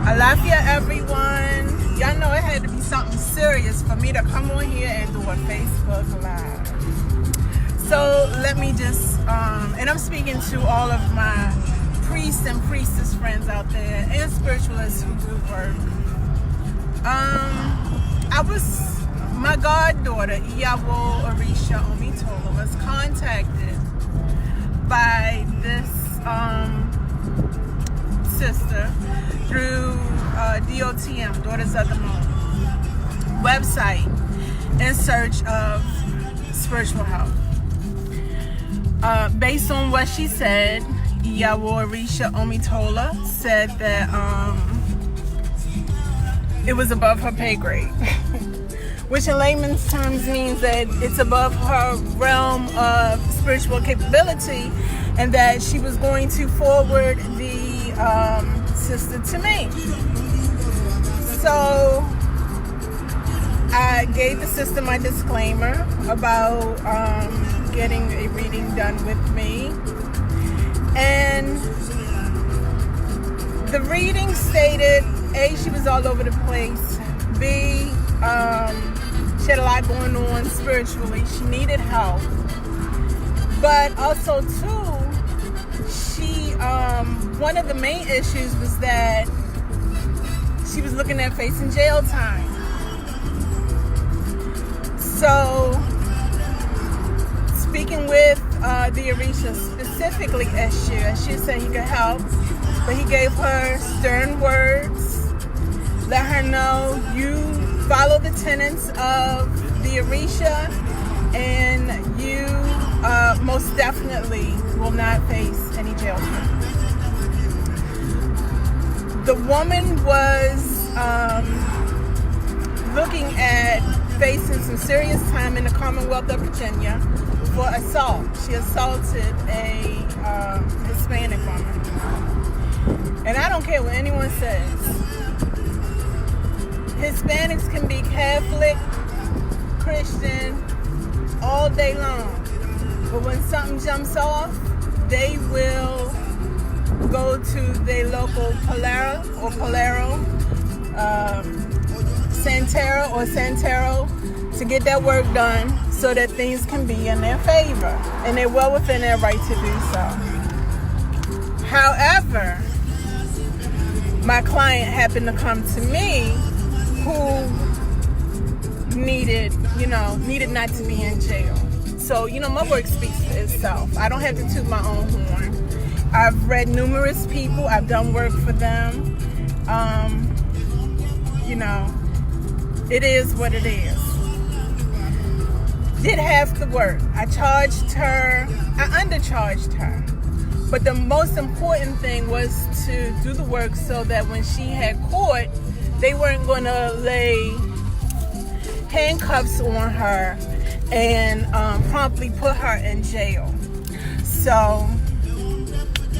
Alafia, everyone. Y'all know it had to be something serious for me to come on here and do a Facebook Live. So let me just, and I'm speaking to all of my priests and priestess friends out there and spiritualists who do work. My goddaughter, Iyawo Orisha Omitola, was contacted by this sister through DOTM, Daughters of the Moon, website in search of spiritual help. Based on what she said, Iyawo Orisha Omitola said that it was above her pay grade. Which in layman's terms means that it's above her realm of spiritual capability, and that she was going to forward the sister to me. So I gave the sister my disclaimer about getting a reading done with me, and the reading stated, A, she was all over the place, B, she had a lot going on spiritually. She needed help. But also, too, she, one of the main issues was that she was looking at facing jail time. So, speaking with the Orisha specifically, Eshu said he could help, but he gave her stern words, let her know, you follow the tenets of the Orisha, and you most definitely will not face any jail time. The woman was looking at facing some serious time in the Commonwealth of Virginia for assault. She assaulted a Hispanic woman. And I don't care what anyone says. Hispanics can be Catholic, Christian, all day long. But when something jumps off, they will go to their local Polaro, Santero to get that work done so that things can be in their favor. And they're well within their right to do so. However, my client happened to come to me who needed not to be in jail. So, my work speaks for itself. I don't have to toot my own horn. I've read numerous people. I've done work for them. It is what it is. Did half the work. I undercharged her. But the most important thing was to do the work so that when she had court, they weren't going to lay handcuffs on her and promptly put her in jail. So,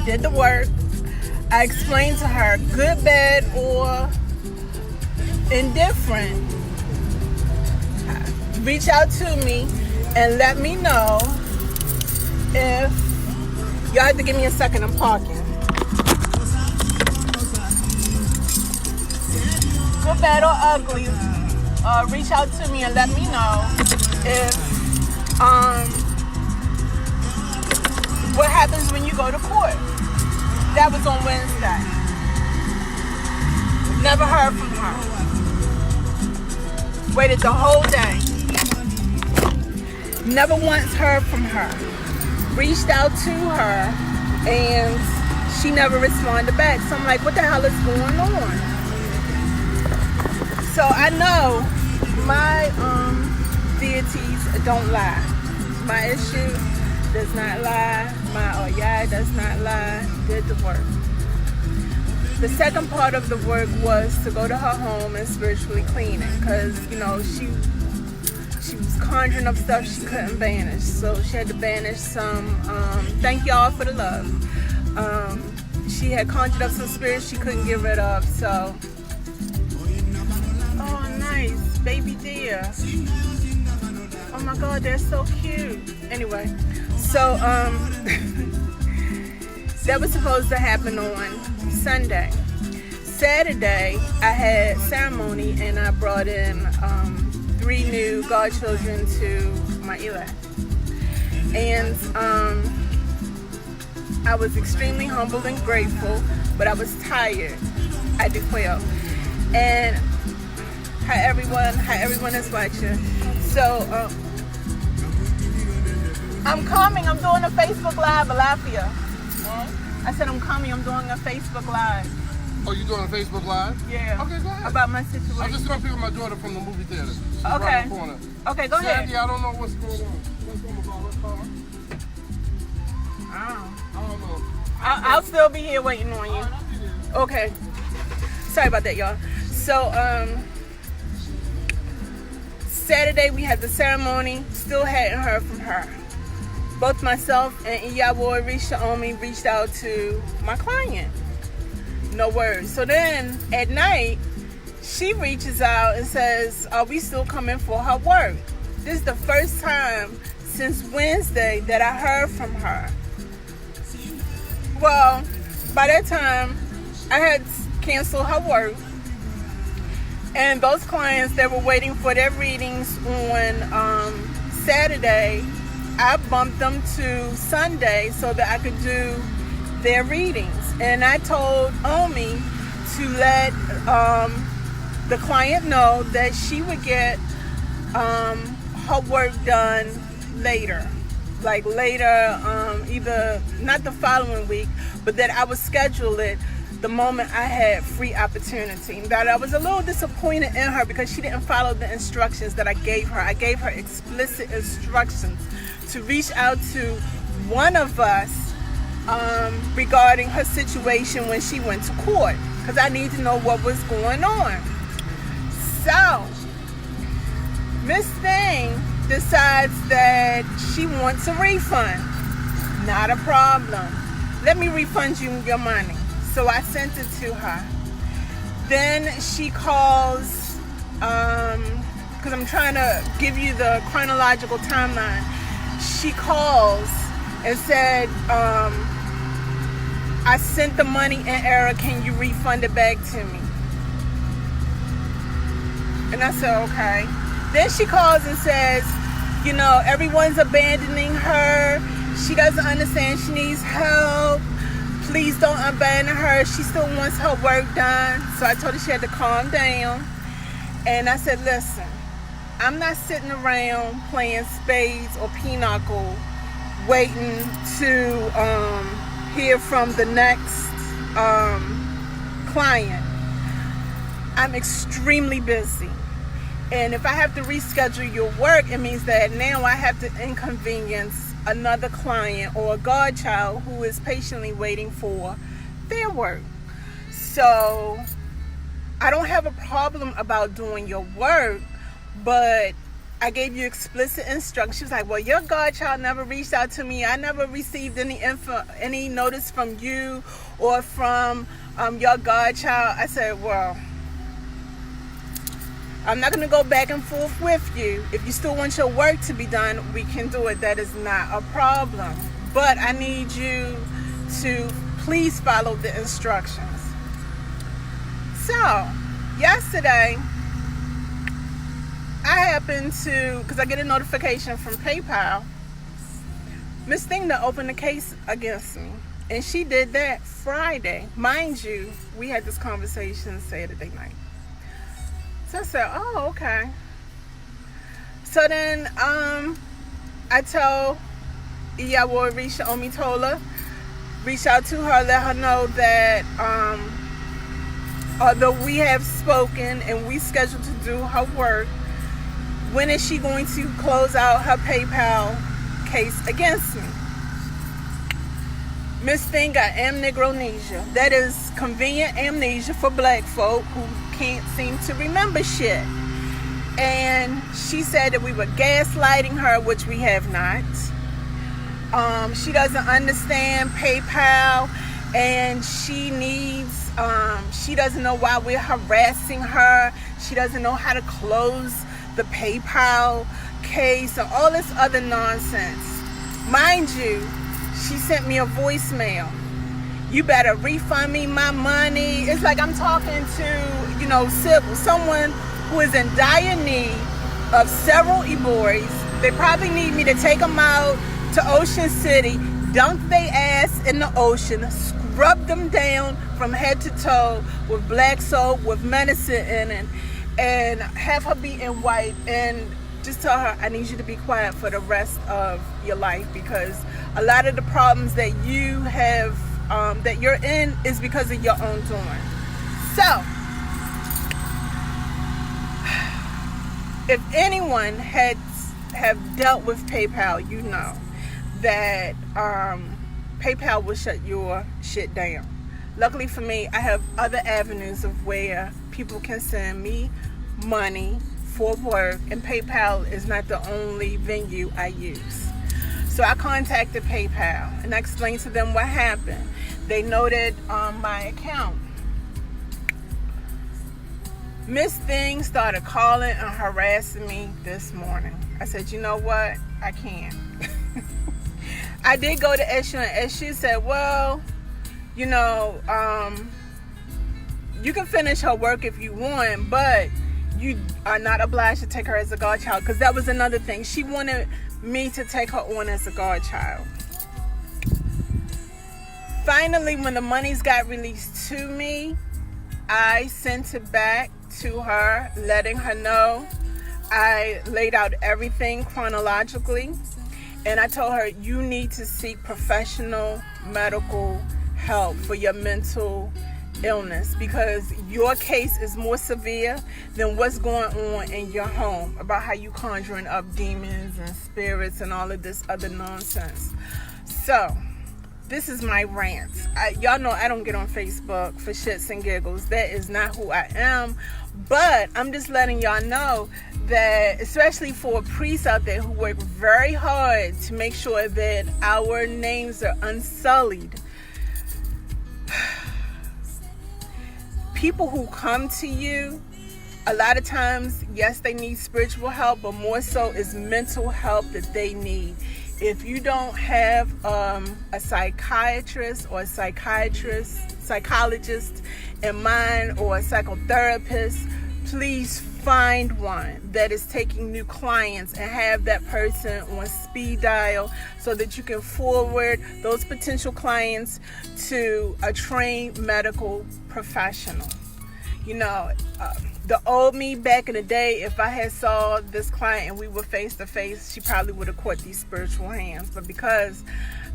did the work. I explained to her, good, bad, or indifferent, reach out to me and let me know if y'all have to give me a second, I'm parking. Good, bad, or ugly, reach out to me and let me know if what happens when you go to court. That was on Wednesday. Never heard from her. Waited the whole day. Never once heard from her. Reached out to her and she never responded back. So I'm like, what the hell is going on? So I know my deities don't lie. My issue does not lie. My Oyai does not lie. Did the work. The second part of the work was to go to her home and spiritually clean it, because she was conjuring up stuff she couldn't banish. So she had to banish some. Thank y'all for the love. She had conjured up some spirits she couldn't get rid of. So, oh nice, baby deer. Oh my God, they're so cute. Anyway, so that was supposed to happen on Sunday. Saturday, I had ceremony and I brought in 3 new godchildren to my elect. And I was extremely humbled and grateful, but I was tired. I declare. And how everyone is watching. So I'm coming. I'm doing a Facebook Live, Alafia. I said I'm coming. I'm doing a Facebook Live. Oh, you doing a Facebook Live? Yeah. Okay, go ahead. About my situation. I'm just gonna pick up my daughter from the movie theater. She's Okay. right in the corner. Okay, go ahead. Sandy, I don't know what's going on. What's going on with her car? I don't know. I'll still be here waiting on you. All right, I'll be there. Okay. Sorry about that, y'all. So, Saturday we had the ceremony. Still hadn't heard from her. Both myself and Olori Shaomi reached out to my client. No words. So then at night, she reaches out and says, are we still coming for her work? This is the first time since Wednesday that I heard from her. Well, by that time, I had canceled her work. And those clients that were waiting for their readings on Saturday, I bumped them to Sunday so that I could do their readings. And I told Omi to let the client know that she would get her work done later. Like later, either not the following week, but that I would schedule it the moment I had free opportunity. That I was a little disappointed in her because she didn't follow the instructions that I gave her. I gave her explicit instructions to reach out to one of us regarding her situation when she went to court, because I need to know what was going on. So Miss Thing decides that she wants a refund. Not a problem. Let me refund you your money. So I sent it to her. Then she calls, because I'm trying to give you the chronological timeline. She calls and said, I sent the money in error. Can you refund it back to me? And I said, okay. Then she calls and says, you know, everyone's abandoning her. She doesn't understand. She needs help. Please don't abandon her. She still wants her work done. So I told her she had to calm down. And I said, listen, I'm not sitting around playing spades or pinochle waiting to hear from the next client. I'm extremely busy. And if I have to reschedule your work, it means that now I have to inconvenience another client or a godchild who is patiently waiting for their work. So I don't have a problem about doing your work, but I gave you explicit instructions. Like, well, your godchild never reached out to me. I never received any notice from you or from your godchild. I said, well, I'm not going to go back and forth with you. If you still want your work to be done, we can do it. That is not a problem. But I need you to please follow the instructions. So, yesterday, I happened to, because I get a notification from PayPal, Miss Thing to open the case against me. And she did that Friday. Mind you, we had this conversation Saturday night. So I said, oh, okay. So then I told Olori Shaomi, told her, reach out to her, let her know that although we have spoken and we scheduled to do her work, when is she going to close out her PayPal case against me? Miss Thing got amnegronesia. That is convenient amnesia for black folk who can't seem to remember shit. And she said that we were gaslighting her, which we have not. She doesn't understand PayPal, and she needs, she doesn't know why we're harassing her. She doesn't know how to close the PayPal case and all this other nonsense. Mind you, she sent me a voicemail You better refund me my money. It's like I'm talking to, someone who is in dire need of several Eboris. They probably need me to take them out to Ocean City, dunk their ass in the ocean, scrub them down from head to toe with black soap, with medicine in it, and have her be in white, and just tell her, I need you to be quiet for the rest of your life, because a lot of the problems that you have, that you're in, is because of your own doing. So, if anyone have dealt with PayPal, you know that PayPal will shut your shit down. Luckily for me, I have other avenues of where people can send me money for work, and PayPal is not the only venue I use. So I contacted PayPal and I explained to them what happened. They noted my account. Miss Thing started calling and harassing me this morning. I said, you know what? I can't. I did go to Eshu, and Eshu said, well, you can finish her work if you want, but you are not obliged to take her as a godchild, because that was another thing. She wanted me to take her on as a godchild. Finally, when the monies got released to me, I sent it back to her, letting her know. I laid out everything chronologically, and I told her, you need to seek professional medical help for your mental illness, because your case is more severe than what's going on in your home about how you conjuring up demons and spirits and all of this other nonsense. So this is my rant. Y'all know I don't get on Facebook for shits and giggles. That is not who I am. But I'm just letting y'all know that, especially for priests out there who work very hard to make sure that our names are unsullied, people who come to you, a lot of times, yes, they need spiritual help, but more so is mental help that they need. If you don't have a psychiatrist or a psychologist in mind, or a psychotherapist, please find one that is taking new clients and have that person on speed dial so that you can forward those potential clients to a trained medical professional. The old me back in the day, if I had saw this client and we were face to face, she probably would have caught these spiritual hands. But because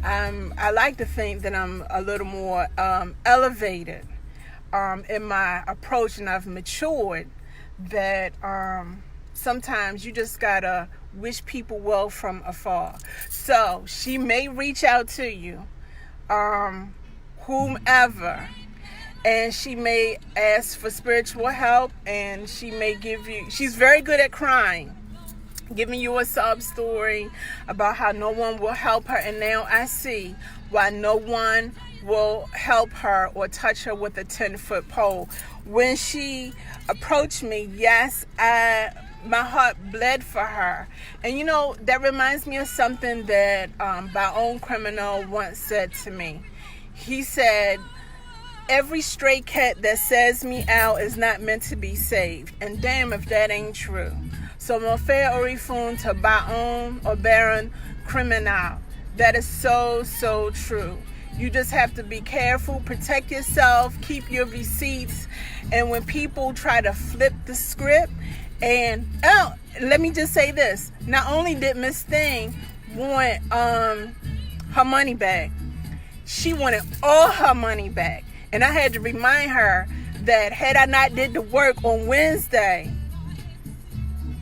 I like to think that I'm a little more elevated in my approach, and I've matured, that sometimes you just gotta wish people well from afar. So she may reach out to you, whomever, and she may ask for spiritual help, and she may she's very good at crying, giving you a sob story about how no one will help her, and now I see why no one will help her or touch her with a 10-foot pole. When she approached me, yes, my heart bled for her. And that reminds me of something that Baon Criminal once said to me. He said, every stray cat that says meow is not meant to be saved. And damn if that ain't true. So Mofe Orifun to Baon or Baron Criminal. That is so, so true. You just have to be careful, protect yourself, keep your receipts. And when people try to flip the script, and let me just say this. Not only did Miss Thing want her money back, she wanted all her money back. And I had to remind her that had I not did the work on Wednesday,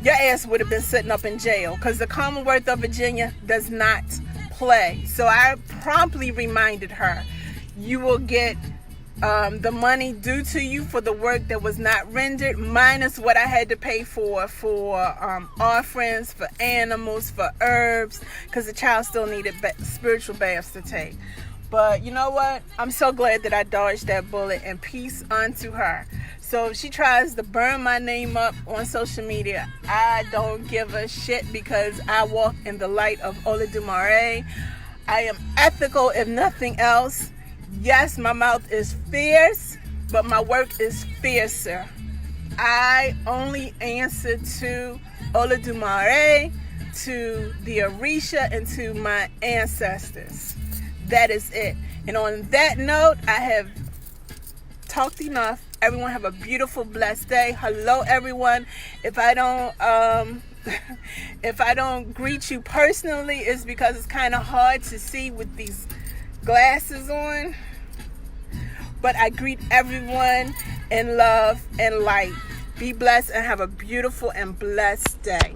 your ass would have been sitting up in jail, because the Commonwealth of Virginia does not play. So I promptly reminded her, you will get the money due to you for the work that was not rendered, minus what I had to pay for offerings, for animals, for herbs, because the child still needed spiritual baths to take. But you know what? I'm so glad that I dodged that bullet, and peace unto her. So if she tries to burn my name up on social media, I don't give a shit, because I walk in the light of Olori. I am ethical, if nothing else. Yes, my mouth is fierce, but my work is fiercer. I only answer to Olori, to the Orisha, and to my ancestors. That is it. And on that note, I have talked enough. Everyone have a beautiful, blessed day. Hello, everyone. If I don't greet you personally, it's because it's kind of hard to see with these glasses on. But I greet everyone in love and light. Be blessed and have a beautiful and blessed day.